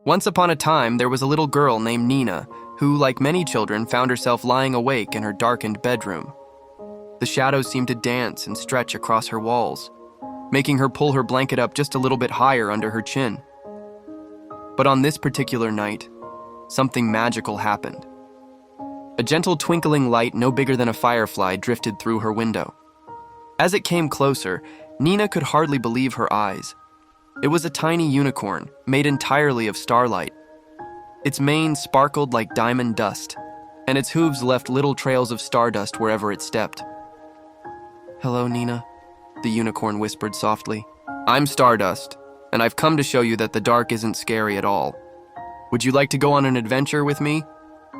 Once upon a time, there was a little girl named Nina who, like many children, found herself lying awake in her darkened bedroom. The shadows seemed to dance and stretch across her walls, making her pull her blanket up just a little bit higher under her chin. But on this particular night, something magical happened. A gentle twinkling light no bigger than a firefly drifted through her window. As it came closer, Nina could hardly believe her eyes. It was a tiny unicorn, made entirely of starlight. Its mane sparkled like diamond dust, and its hooves left little trails of stardust wherever it stepped. "Hello, Nina," the unicorn whispered softly. "I'm Stardust, and I've come to show you that the dark isn't scary at all. Would you like to go on an adventure with me?"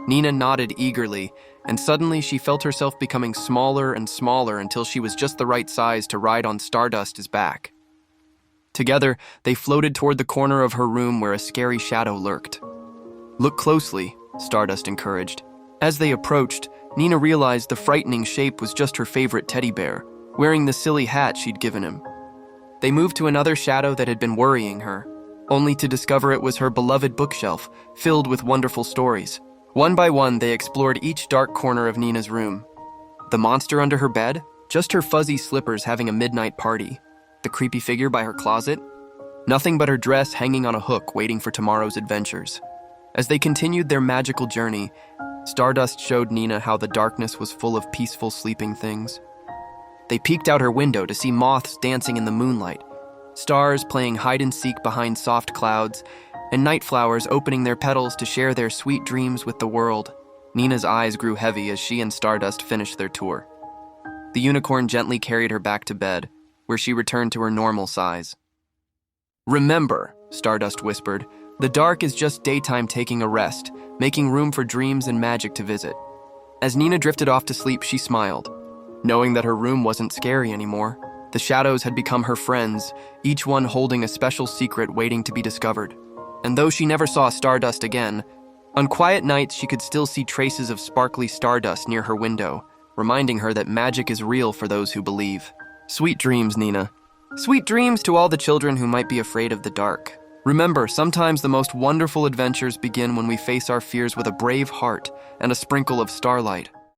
Nina nodded eagerly, and suddenly she felt herself becoming smaller and smaller until she was just the right size to ride on Stardust's back. Together, they floated toward the corner of her room where a scary shadow lurked. "Look closely," Stardust encouraged. As they approached, Nina realized the frightening shape was just her favorite teddy bear, wearing the silly hat she'd given him. They moved to another shadow that had been worrying her, only to discover it was her beloved bookshelf, filled with wonderful stories. One by one, they explored each dark corner of Nina's room. The monster under her bed? Just her fuzzy slippers having a midnight party. The creepy figure by her closet? Nothing but her dress hanging on a hook waiting for tomorrow's adventures. As they continued their magical journey, Stardust showed Nina how the darkness was full of peaceful sleeping things. They peeked out her window to see moths dancing in the moonlight, stars playing hide-and-seek behind soft clouds, and night flowers opening their petals to share their sweet dreams with the world. Nina's eyes grew heavy as she and Stardust finished their tour. The unicorn gently carried her back to bed, where she returned to her normal size. "Remember," Stardust whispered, "the dark is just daytime taking a rest, making room for dreams and magic to visit." As Nina drifted off to sleep, she smiled, knowing that her room wasn't scary anymore. The shadows had become her friends, each one holding a special secret waiting to be discovered. And though she never saw Stardust again, on quiet nights she could still see traces of sparkly stardust near her window, reminding her that magic is real for those who believe. Sweet dreams, Nina. Sweet dreams to all the children who might be afraid of the dark. Remember, sometimes the most wonderful adventures begin when we face our fears with a brave heart and a sprinkle of starlight.